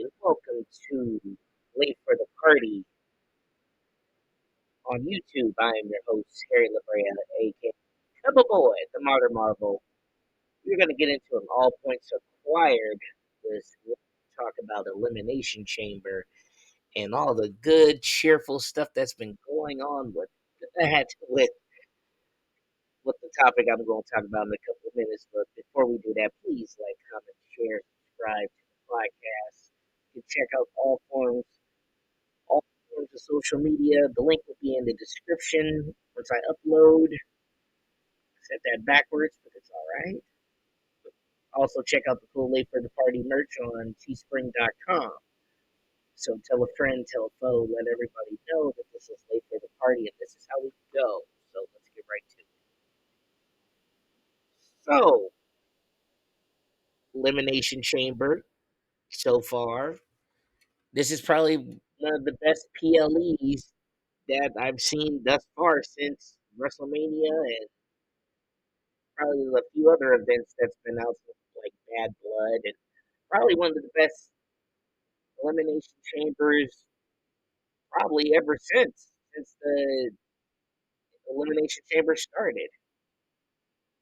and welcome to Late for the Party on YouTube. I am your host, Harry Labrea, aka Cubba Boy, the Modern Marvel. We're going to get into an all points acquired. We'll talk about Elimination Chamber and all the good, cheerful stuff that's been going on with that, with the topic I'm going to talk about in a couple of minutes. But before we do that, please like, comment, share, subscribe to the podcast. You can check out all forms of social media. The link will be in the description once I upload. Set that backwards, but it's all right. Also, check out the cool Late for the Party merch on teespring.com. So tell a friend, tell a foe, let everybody know that this is Late for the Party and this is how we go. So let's get right to it. So, Elimination Chamber so far. This is probably one of the best PLEs that I've seen thus far since WrestleMania and probably a few other events that's been out, like Bad Blood, and probably one of the best elimination chambers probably ever since the elimination chamber started.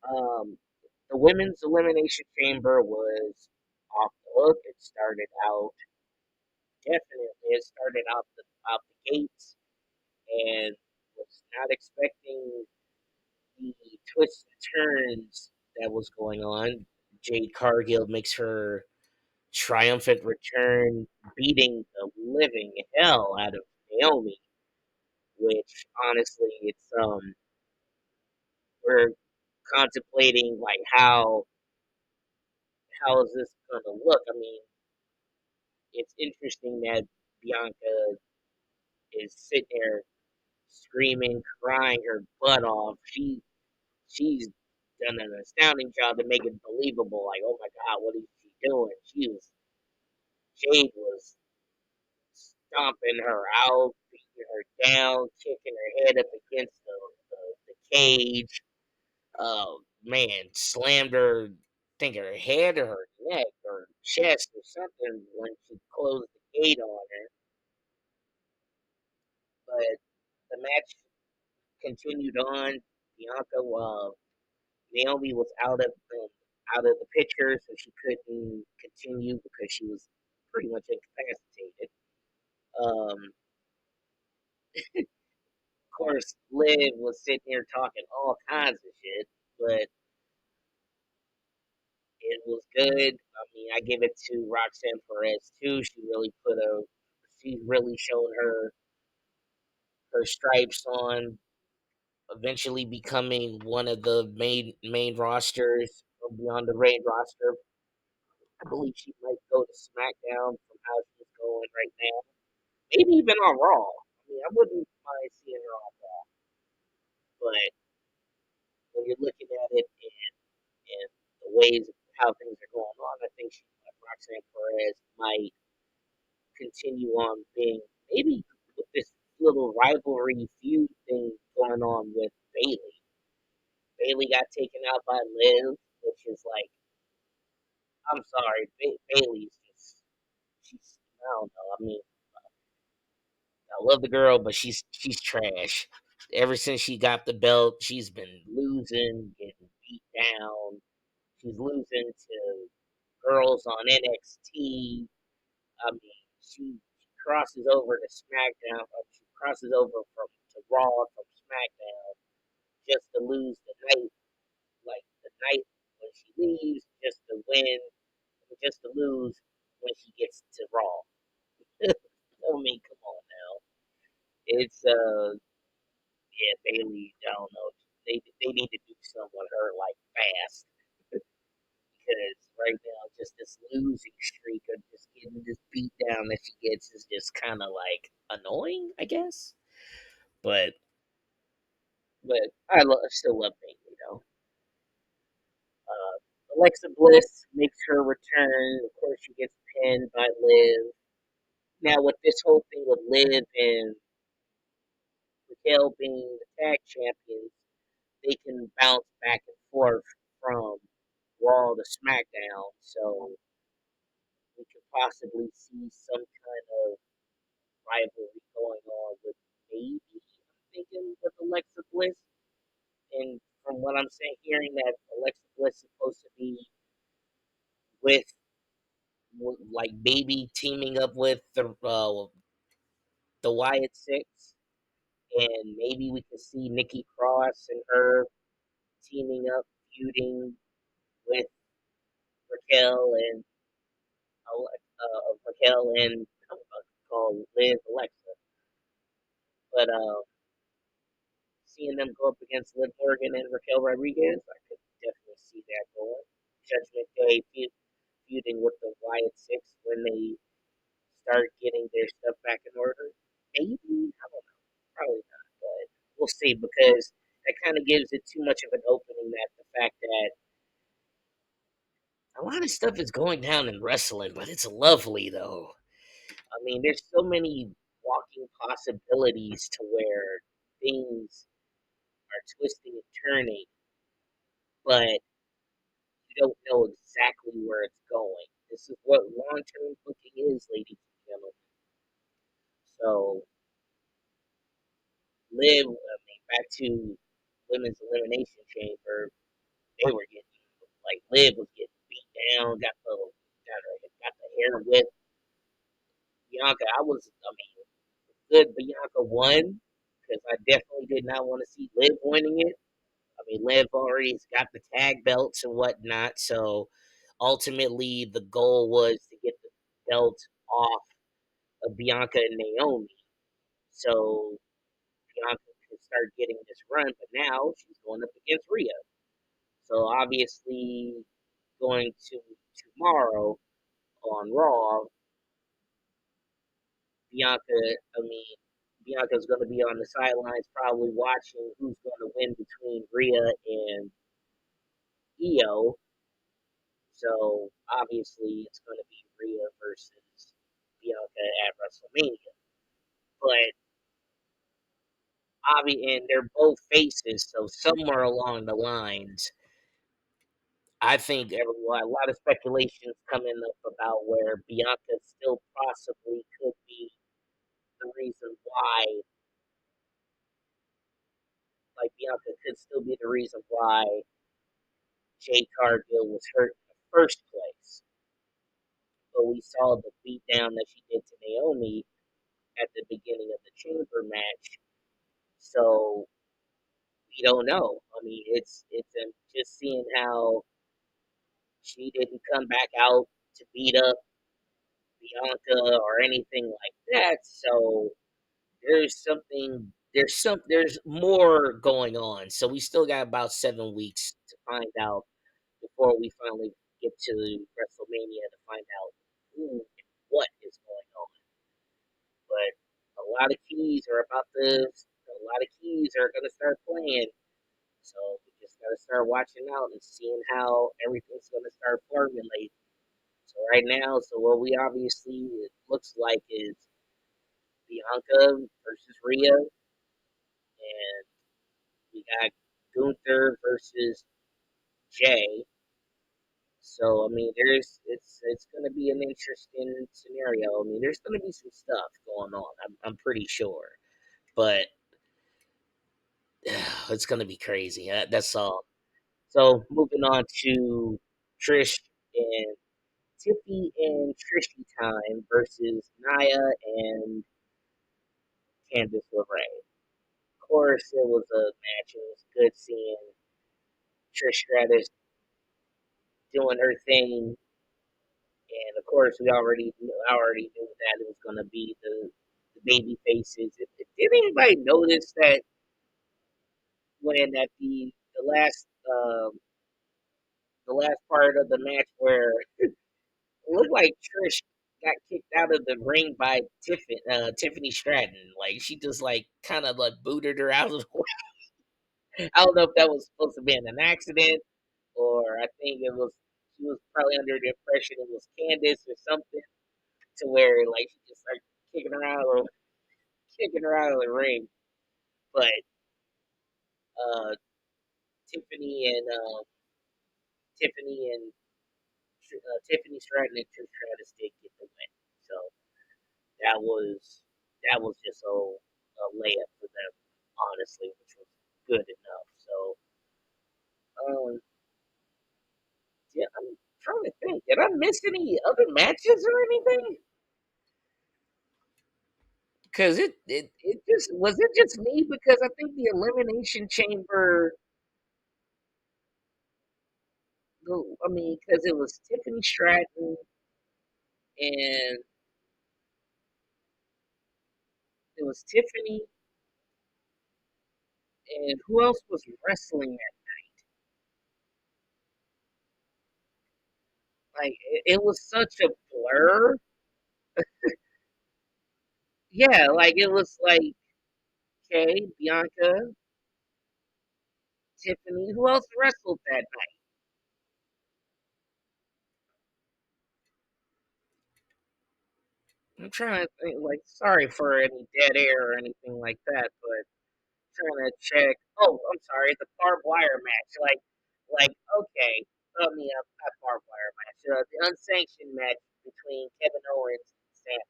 Um, the women's elimination chamber was off the hook. It started out definitely. It started out the gates, and was not expecting the twists and turns that was going on. Jade Cargill makes her triumphant return, beating the living hell out of Naomi. Which honestly, it's we're contemplating like how is this gonna look? I mean, it's interesting that Bianca is sitting there screaming, crying her butt off. She's done an astounding job to make it believable. Like, oh my god, what is she doing? Jade was stomping her out, beating her down, kicking her head up against the cage. Man, slammed her, think her head or her neck or chest or something when she closed the gate on her. But the match continued on. Bianca, Naomi was out of the picture, so she couldn't continue because she was pretty much incapacitated. Um, of course, Liv was sitting here talking all kinds of shit, but it was good. I mean, I give it to Roxanne Perez too. She's really shown her stripes on. Eventually becoming one of the main rosters beyond the main roster. I believe she might go to SmackDown from how she's going right now. Maybe even on Raw. I mean, I wouldn't mind seeing her on Raw, but when you're looking at it and the ways of how things are going on, I think Roxanne Perez might continue on being maybe with this little rivalry feud thing going on with Bailey. Bailey got taken out by Liv, which is like, I'm sorry, Bailey's just she's I don't know. I mean, I love the girl, but she's trash. Ever since she got the belt, she's been losing, getting beat down. She's losing to girls on NXT. I mean, she crosses over to SmackDown. She crosses over from to Raw from SmackDown just to lose the night, like the night when she leaves, just to win, just to lose when she gets to Raw. I mean, come on now. It's yeah, Bailey. I don't know. They need to do something with her like fast because right now just this losing streak of just getting this beat down that she gets is just kind of like annoying, I guess. But I still love Bailey though. Alexa Bliss makes her return. Of course, she gets pinned by Liv. Now with this whole thing with Liv and Raquel being the tag champions, they can bounce back and forth from Raw to SmackDown. So we could possibly see some kind of rivalry going on with maybe I'm thinking with Alexa Bliss. And from what I'm saying, hearing that Alexa Bliss is supposed to be with, like maybe teaming up with the Wyatt Six, and maybe we could see Nikki Cross and her teaming up, feuding with Raquel and Raquel and I'm about to call Liz Alexa, but seeing them go up against Liv Morgan and Raquel Rodriguez, I could definitely see that going. Judgment Day feuding with the Wyatt Six when they start getting their stuff back in order. Maybe I don't know, probably not, but we'll see because that kind of gives it too much of an opening. That the fact that a lot of stuff is going down in wrestling, but it's lovely though. I mean, there's so many walking possibilities to where things are twisting and turning, but you don't know exactly where it's going. This is what long term booking is, ladies and gentlemen. So, back to women's elimination chamber, they were getting, like, Liv was getting beat down, got the hair whipped. Bianca, I mean, good Bianca won because I definitely did not want to see Liv winning it. I mean, Liv already got the tag belts and whatnot, so ultimately the goal was to get the belt off of Bianca and Naomi, so Bianca could start getting this run. But now she's going up against Rhea, so obviously going to tomorrow on Raw, Bianca. I mean, Bianca's going to be on the sidelines, probably watching who's going to win between Rhea and Io. So obviously it's going to be Rhea versus Bianca at WrestleMania. But and they're both faces, so somewhere along the lines, I think a lot of speculations coming up about where Bianca still possibly could be the reason why, like Bianca could still be the reason why Jade Cargill was hurt in the first place. But we saw the beatdown that she did to Naomi at the beginning of the chamber match. So we don't know. I mean, it's just seeing how she didn't come back out to beat up Bianca or anything like that. So there's more going on. So we still got about 7 weeks to find out before we finally get to WrestleMania to find out who and what is going on. But a lot of keys are about to a lot of keys are gonna start playing. So we just gotta start watching out and seeing how everything's gonna start formulating. So right now, so what we obviously it looks like is Bianca versus Rhea, and we got Gunther versus Jay. So I mean, it's going to be an interesting scenario. I mean, there's going to be some stuff going on. I'm pretty sure, but it's going to be crazy. That's all. So moving on to Trish and Tiffy and Trishy time versus Naya and Candice LeRae. Of course, it was a match. It was good seeing Trish Stratus doing her thing, and of course, I already knew that it was going to be the baby faces. Did anybody notice that when at the last part of the match where it looked like Trish got kicked out of the ring by Tiffany Stratton. Like she just like kind of like booted her out of the way. I don't know if that was supposed to be an accident or I think it was she was probably under the impression it was Candace or something to where like she just started kicking her out of the ring. But uh, Tiffany and Tiffany and Tiffany Stratton and Trish Stratus did get the win. So that was that was just a layup for them, honestly, which was good enough. So um, yeah, I'm trying to think. Did I miss any other matches or anything? Because it just was it just me because I think the Elimination Chamber. I mean, because it was Tiffany Stratton and it was Tiffany and who else was wrestling that? Like it was such a blur. Yeah, like it was like Kay, Bianca, Tiffany. Who else wrestled that night? I'm trying to think. Like, sorry for any dead air or anything like that, but trying to check. Oh, I'm sorry, the barbed wire match. Like okay, not barbed wire match. The unsanctioned match between Kevin Owens and Sam.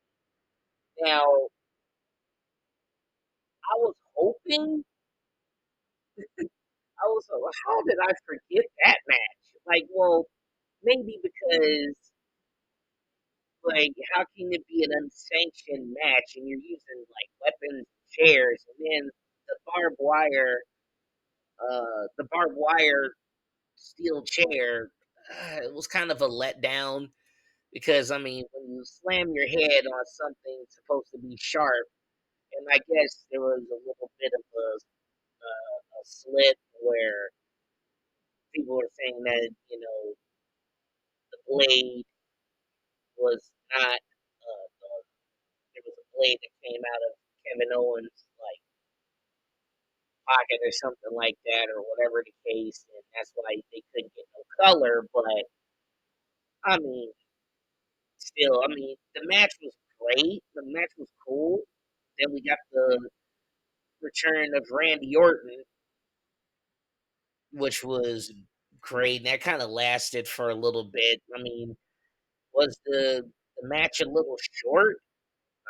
Now, I was hoping. How did I forget that match? Like, well, maybe because how can it be an unsanctioned match and you're using like weapons, chairs, and then the barbed wire, the barbed wire steel chair? It was kind of a letdown because I mean, when you slam your head on something supposed to be sharp, and I guess there was a little bit of a slip where people were saying that the blade was not. There was a blade that came out of Kevin Owens' like pocket or something like that, or whatever the case, and that's why they couldn't get no color. But I mean, still, I mean, the match was great. The match was cool. Then we got the return of Randy Orton, which was great, and that kind of lasted for a little bit. I mean, was the match a little short?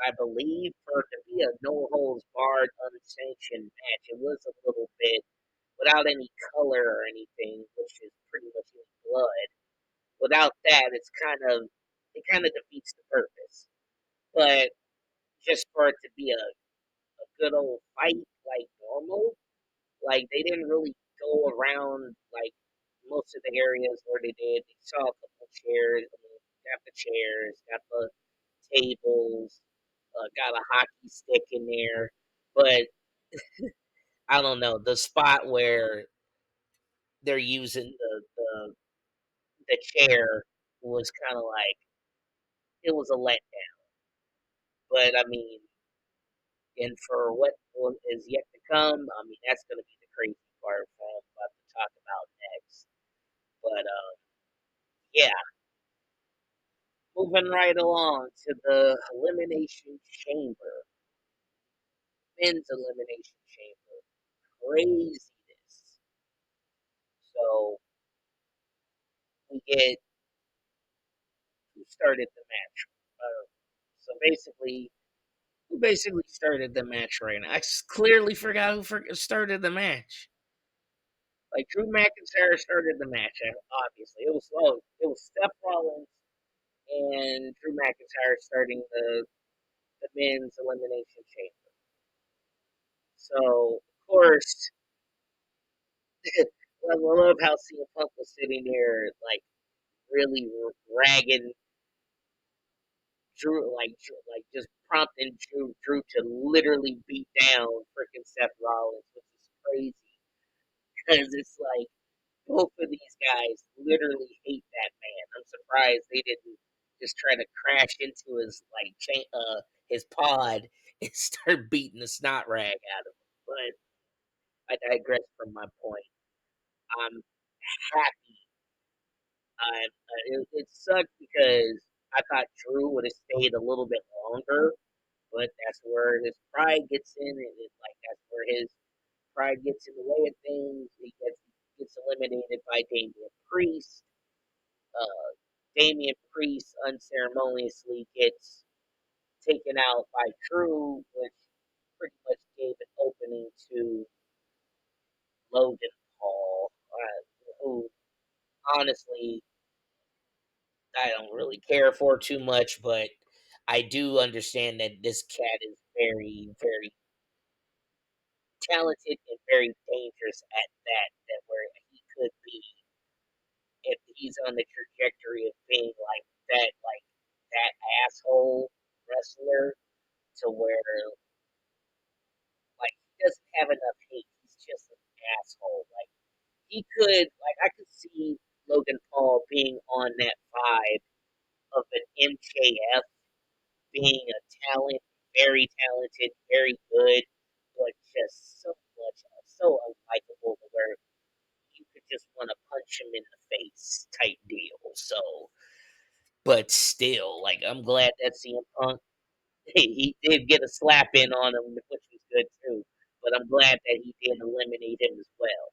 I believe for it to be a no holds barred unsanctioned match, it was a little bit without any color or anything, which is pretty much any blood. Without that, it kind of defeats the purpose. But just for it to be a good old fight like normal, like they didn't really go around like most of the areas where they did. They saw a couple chairs, I mean, got the chairs, got the tables, got a hockey stick in there, but I don't know the spot where they're using the chair was kind of like it was a letdown. But I mean, and for what is yet to come, I mean that's going to be the crazy part for I'm about to talk about next. But yeah, moving right along to the elimination chamber, men's elimination chamber, craziness. So we get who started the match. So basically, who basically started the match right now? Clearly forgot who started the match. Like Drew McIntyre started the match. Obviously, it was Seth Rollins and Drew McIntyre starting the men's elimination chamber. So of course, I love how CM Punk was sitting there like really ragging like just prompting Drew to literally beat down freaking Seth Rollins, which is crazy because it's like both of these guys literally hate that man. I'm surprised they didn't just try to crash into his his pod and start beating the snot rag out of him. But I digress from my point. I'm happy. It sucked because I thought Drew would have stayed a little bit longer, but that's where his pride gets in, and that's where his pride gets in the way of things. He gets eliminated by Damian Priest. Damian Priest unceremoniously gets taken out by Drew, which pretty much gave an opening to Logan Paul, who honestly I don't really care for too much, but I do understand that this cat is very, very talented and very dangerous at that. That where he could be if he's on the trajectory of being like that asshole wrestler to where like he doesn't have enough hate. He's just an asshole. Like he could like I could see Logan Paul being on that vibe of an MKF being a talent, very talented, very good, but just so much so unlikable to where you could just want to punch him in the face type deal. So but still, like I'm glad that CM Punk he did get a slap in on him, which was good too. But I'm glad that he did eliminate him as well.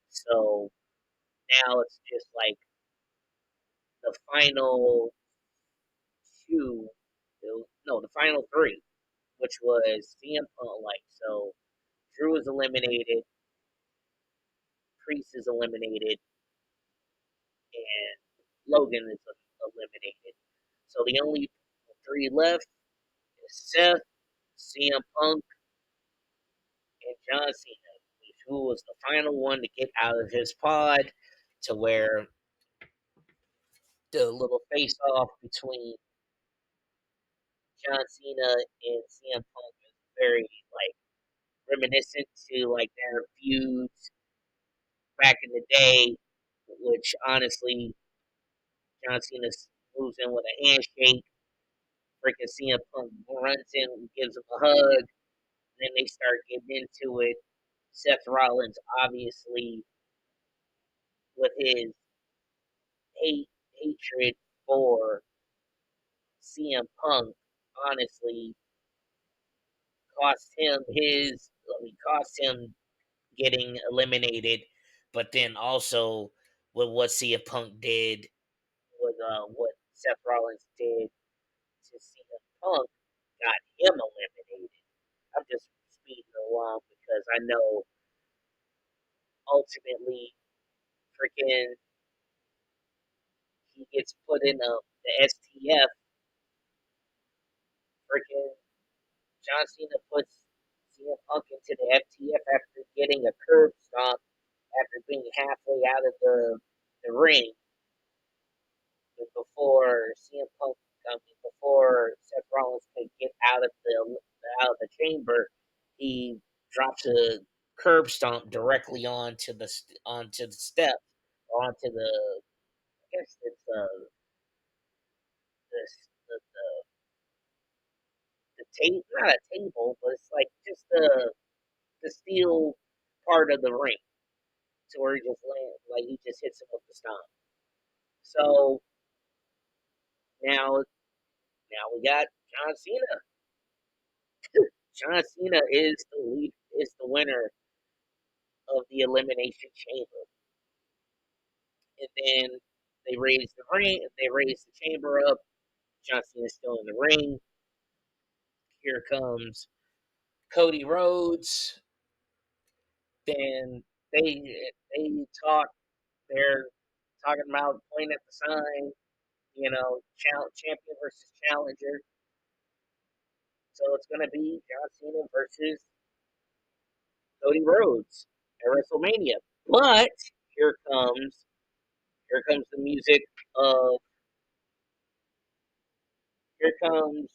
So now it's just like the final two, no, the final three, which was CM Punk. Like so, Drew is eliminated, Priest is eliminated, and Logan is eliminated. So the only three left is Seth, CM Punk, and John Cena, who was the final one to get out of his pod to where the little face off between John Cena and CM Punk is very like reminiscent to like their feuds back in the day, which honestly John Cena moves in with a handshake. Freaking CM Punk runs in and gives him a hug. Then they start getting into it. Seth Rollins, obviously, with his hatred for CM Punk, honestly, cost him his. I mean, cost him getting eliminated. But then also with what CM Punk did, with what Seth Rollins did to CM Punk, got him eliminated. I'm just speeding along because I know ultimately freaking he gets put in the STF. Freaking John Cena puts CM Punk into the FTF after getting a curb stomp after being halfway out of the ring. But before CM Punk, before Seth Rollins could get out of the chamber, he drops a curb stomp directly onto the step, onto the I guess it's the table, not a table, but it's like just the steel part of the ring, to where he just lands, like he just hits him with the stomp. So now we got John Cena. John Cena is the winner of the Elimination Chamber, and then they raise the chamber up. John Cena's still in the ring. Here comes Cody Rhodes. Then they talk. They're talking about pointing at the sign. Champion versus challenger. So it's going to be John Cena versus Cody Rhodes at WrestleMania. But here comes here comes the music of here comes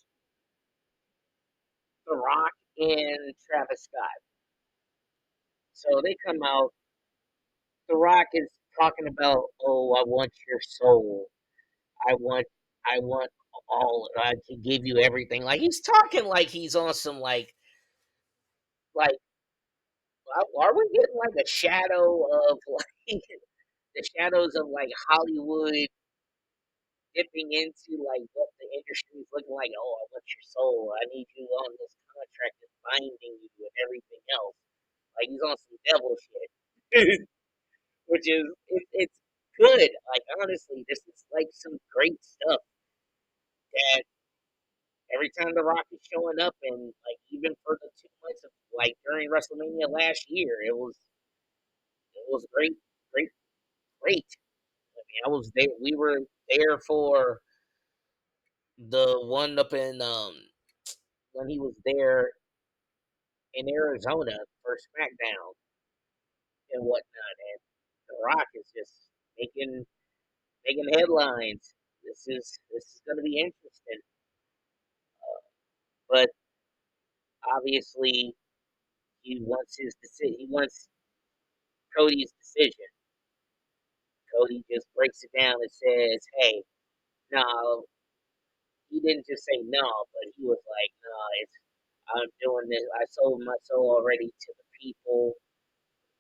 The Rock and Travis Scott. So they come out. The Rock is talking about, oh, I want your soul. I want I want all. I can give you everything. Like he's talking like he's on some like are we getting like a shadow of like the shadows of like Hollywood dipping into like what the industry is looking like? Oh, I want your soul. I need you on this contract that's binding you and everything else. Like he's on some devil shit, which is it's good. Like honestly, this is like some great stuff that every time The Rock is showing up, and like even for the 2 months of like during WrestleMania last year, it was great, great, great. I mean, I was there. We were there for the one up in when he was there in Arizona for SmackDown and whatnot. And The Rock is just making headlines. This is going to be interesting, but obviously he wants Cody's decision. Cody just breaks it down and says, "Hey, no." He didn't just say no, but he was like, "No, I'm doing this. I sold my soul already to the people.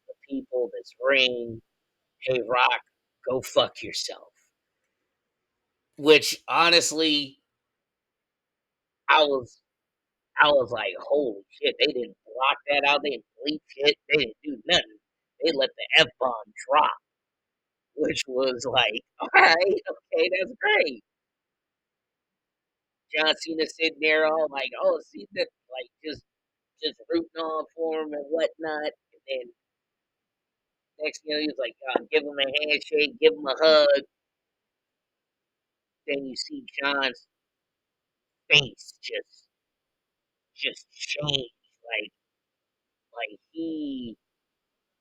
The people, this ring. Hey, Rock, go fuck yourself." Which honestly, I was I was like, "Holy shit!" They didn't block that out. They didn't bleep shit. They didn't do nothing. They let the f bomb drop, which was like, "All right, okay, that's great." John Cena sitting there all like, "Oh, see that," like just rooting on for him and whatnot. And then next thing you know, he's like, give him a handshake, give him a hug. Then you see John's face just change, like he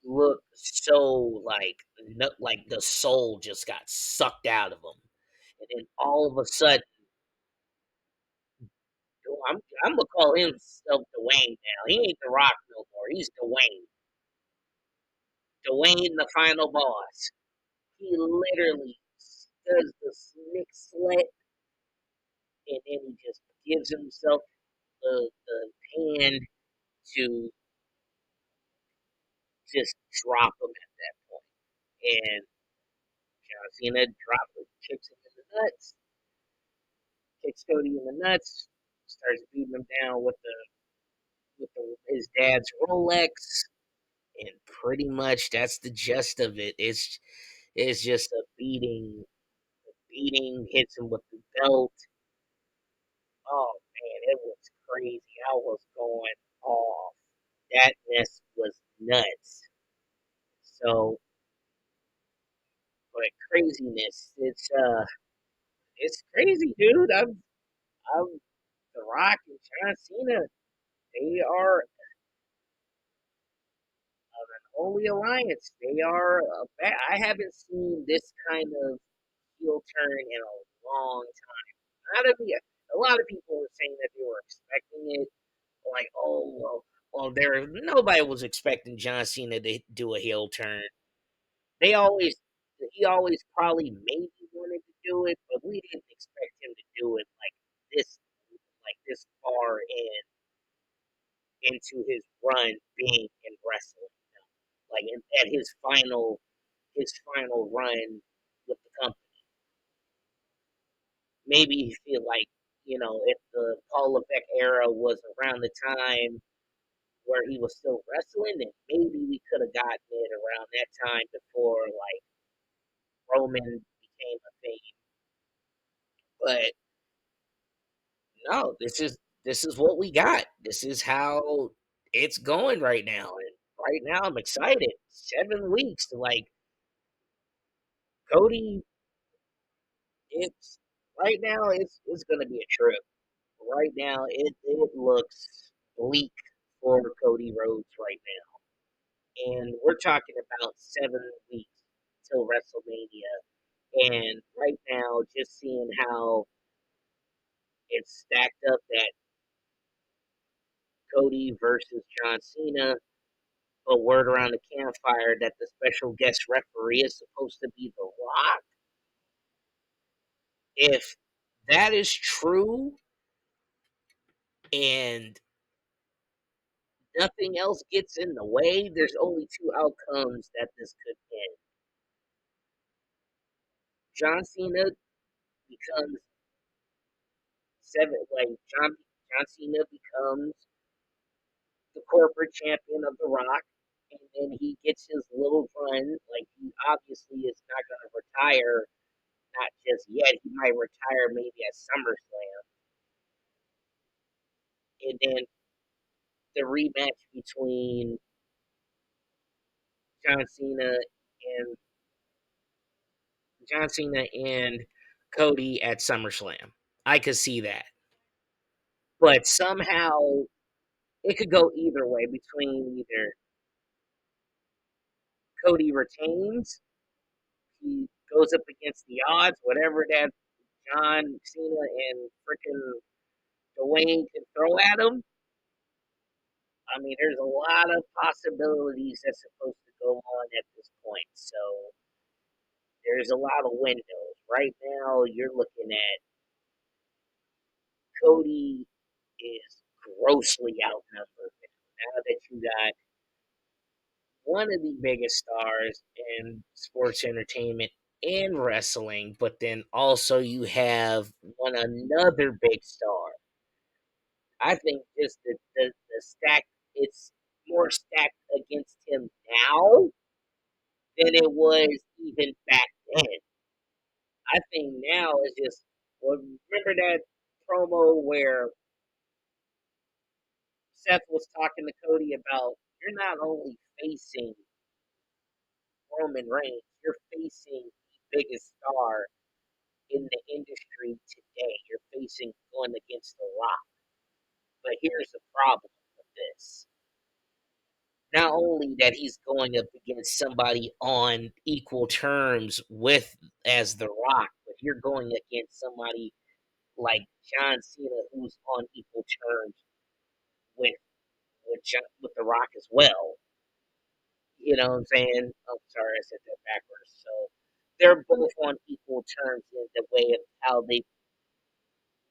looked so like no, like the soul just got sucked out of him, and then all of a sudden, I'm gonna call himself Dwayne now. He ain't The Rock no more. He's Dwayne. Dwayne, the final boss. He literally does the slick slit, and then he just gives himself the hand to just drop him at that point. And John Cena kicks him in the nuts, kicks Cody in the nuts, starts beating him down his dad's Rolex, and pretty much that's the gist of it. It's just a beating, hits him with the belt. Oh man, it was crazy. I was going off. That mess was nuts. So, but craziness, it's crazy, dude. I'm The Rock and John Cena. They are an holy alliance. They are I haven't seen this kind of heel turn in a long time. Not a lot of people were saying that they were expecting it. Like, oh there nobody was expecting John Cena to do a heel turn. They always he always probably maybe wanted to do it, but we didn't expect him to do it this this far into his run being in wrestling. At his final run with the company. Maybe you feel like, if the Paul Levesque era was around the time where he was still wrestling, then maybe we could have gotten it around that time before like Roman became a thing. But no, this is what we got. This is how it's going right now. And right now I'm excited. 7 weeks. Like Cody, it's right now it's gonna be a trip. Right now it looks bleak for Cody Rhodes right now. And we're talking about 7 weeks till WrestleMania. And right now, just seeing how it's stacked up that Cody versus John Cena, but word around the campfire that the special guest referee is supposed to be The Rock. If that is true and nothing else gets in the way, there's only two outcomes that this could end. John Cena becomes John Cena becomes the corporate champion of The Rock, and then he gets his little run. Like he obviously is not going to retire. Not just yet. He might retire maybe at SummerSlam, and then the rematch between John Cena and John Cena and Cody at SummerSlam. I could see that, but somehow it could go either way between either Cody retains, he goes up against the odds, whatever that John Cena and freaking Dwayne can throw at him. I mean, there's a lot of possibilities that's supposed to go on at this point. So there's a lot of windows. Right now, you're looking at Cody is grossly outnumbered. Now that you got one of the biggest stars in sports entertainment and wrestling, but then also you have one another big star. I think just the stack, it's more stacked against him now than it was even back then. I think now is just, well, remember that promo where Seth was talking to Cody about you're not only facing Roman Reigns, you're facing the biggest star in the industry today. You're facing going against The Rock. But here's the problem with this. Not only that he's going up against somebody on equal terms with as The Rock, but you're going against somebody like John Cena who's on equal terms with with The Rock as well. You know what I'm saying? Oh, sorry, I said that backwards. So they're both on equal terms in the way of how they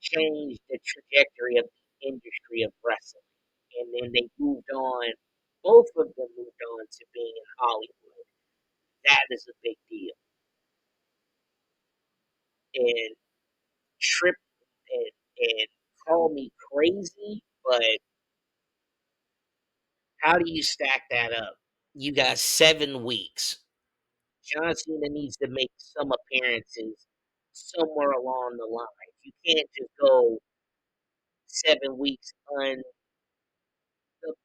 changed the trajectory of the industry of wrestling. And then they moved on, both of them moved on to being in Hollywood. That is a big deal. And Trip and call me crazy, but how do you stack that up? You got 7 weeks. John Cena needs to make some appearances somewhere along the line. You can't just go 7 weeks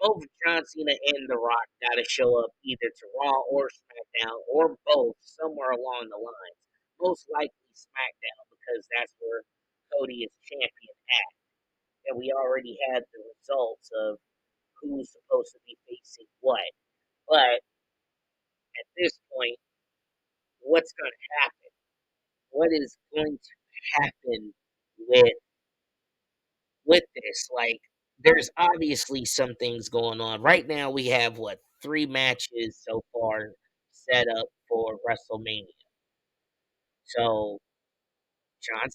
both John Cena and The Rock got to show up either to Raw or SmackDown or both somewhere along the lines. Most likely SmackDown because that's where Cody is champion at. And we already had the results of who's supposed to be facing what. But at this point, what's going to happen? What is going to happen with this? Like, there's obviously some things going on. Right now, we have what, 3 matches so far set up for WrestleMania. So John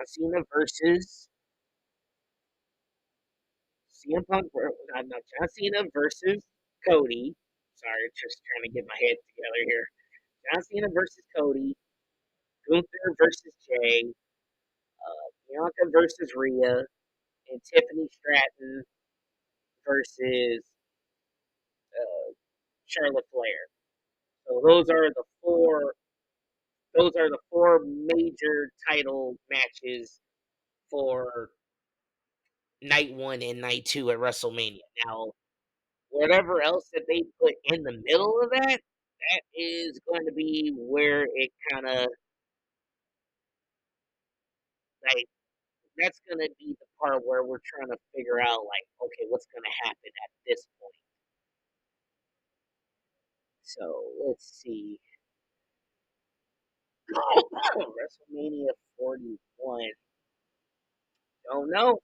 Cena versus CM Punk. No, John Cena versus Cody. Sorry, just trying to get my head together here. John Cena versus Cody. Gunther versus Jay. Bianca versus Rhea. And Tiffany Stratton versus Charlotte Flair. So those are the four major title matches for night one and night two at WrestleMania. Now, whatever else that they put in the middle of that, that is going to be where it kind of like that's going to be the part where we're trying to figure out like, okay, what's going to happen at this point. So let's see. WrestleMania 41. Don't know.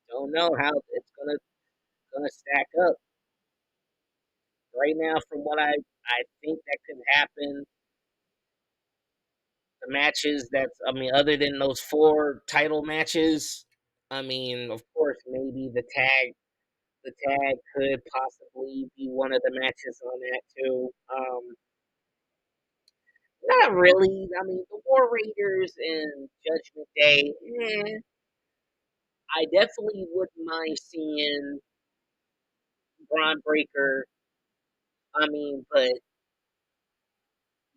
Don't know how it's gonna stack up. Right now, from what I think that could happen, the matches that's I mean, other than those four title matches, I mean, of course, maybe the tag could possibly be one of the matches on that too. Not really. I mean, the War Raiders and Judgment Day. I definitely wouldn't mind seeing Braun Breaker. I mean, but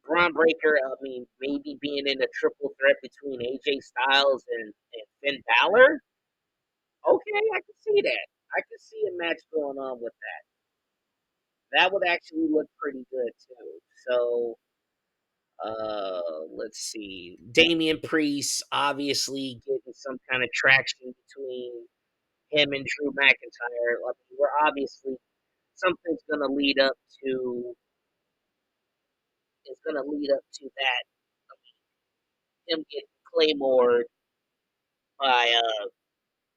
Braun Breaker, I mean, maybe being in a triple threat between AJ Styles and Finn Balor. Okay, I can see that. I can see a match going on with that. That would actually look pretty good too. So, let's see. Damian Priest obviously getting some kind of traction between him and Drew McIntyre. I mean, we're obviously something's gonna lead up to is gonna lead up to that. Him getting Claymore by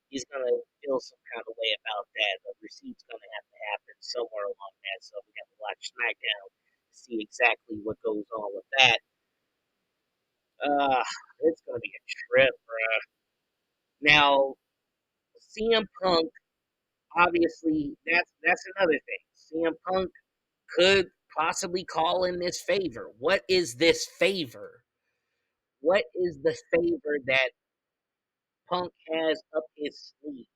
he's gonna feel some kind of way about that. The receipt's gonna have to happen somewhere along that. So we got to watch SmackDown to see exactly what goes on with that. Uh, it's gonna be a trip, bruh. Now, CM Punk, obviously, that's another thing. CM Punk could possibly call in this favor. What is this favor? What is the favor that Punk has up his sleeve?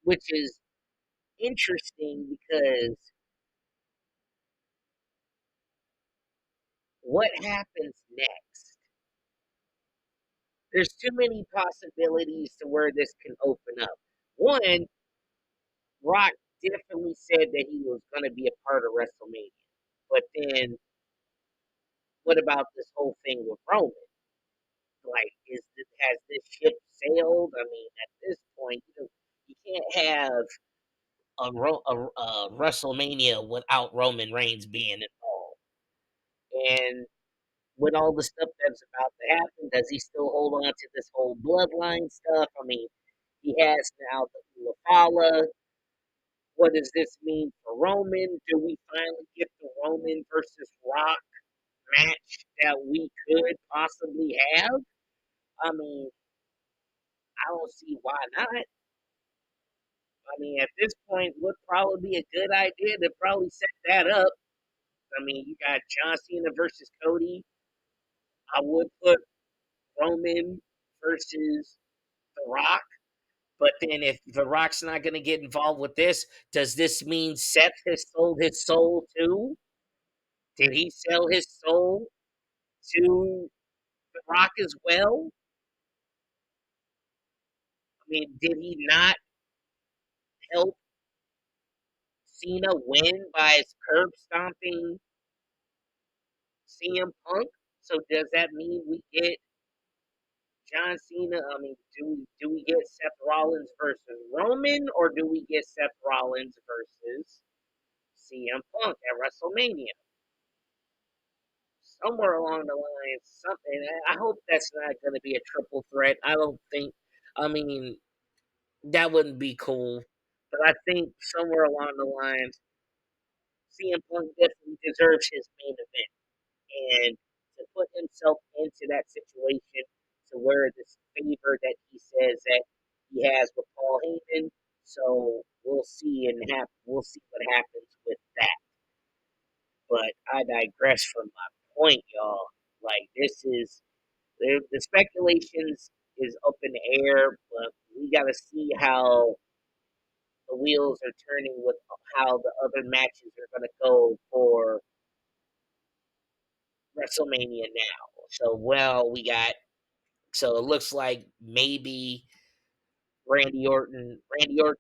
Which is interesting because what happens next? There's too many possibilities to where this can open up. One, Rock definitely said that he was going to be a part of WrestleMania. But then, what about this whole thing with Roman? Like, has this ship sailed? I mean, at this point, you can't have a WrestleMania without Roman Reigns being involved. And with all the stuff that's about to happen, does he still hold on to this whole bloodline stuff? I mean, he has now the Lafala. What does this mean for Roman? Do we finally get the Roman versus Rock match that we could possibly have? I mean, I don't see why not. I mean, at this point, would probably be a good idea to probably set that up. I mean, you got John Cena versus Cody. I would put Roman versus The Rock. But then if The Rock's not going to get involved with this, does this mean Seth has sold his soul too? Did he sell his soul to The Rock as well? I mean, did he not help Cena win by curb stomping CM Punk? So does that mean we get John Cena? I mean, do we get Seth Rollins versus Roman, or do we get Seth Rollins versus CM Punk at WrestleMania? Somewhere along the line, something. I hope that's not going to be a triple threat. I don't think. I mean, that wouldn't be cool. But I think somewhere along the lines, CM Punk definitely deserves his main event, and to put himself into that situation to where this favor that he says that he has with Paul Heyman. So we'll see we'll see what happens with that. But I digress from my point, y'all. Like this is the speculations is up in the air, but we got to see how the wheels are turning with how the other matches are going to go for WrestleMania now. So, we got. So it looks like maybe Randy Orton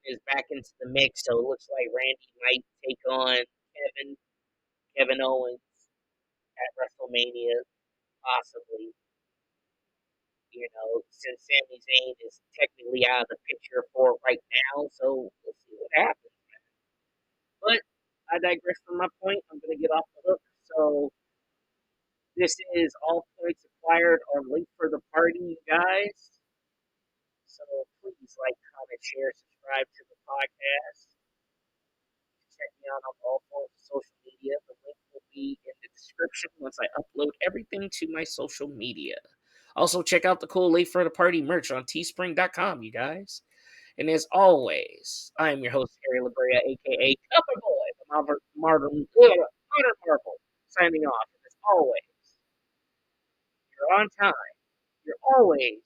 is back into the mix. So it looks like Randy might take on Kevin Owens at WrestleMania, possibly. Since Sami Zayn is technically out of the picture for right now, so we'll see what happens. But I digress from my point. I'm going to get off the hook. So this is All Points Acquired on Late for the Party, you guys. So please like, comment, share, subscribe to the podcast. Check me out on all forms of social media. The link will be in the description once I upload everything to my social media. Also, check out the cool Late for the Party merch on teespring.com, you guys. And as always, I am your host, Harry Labrea, aka Cover Boy, the modern marvel, signing off. And as always, you're on time. You're always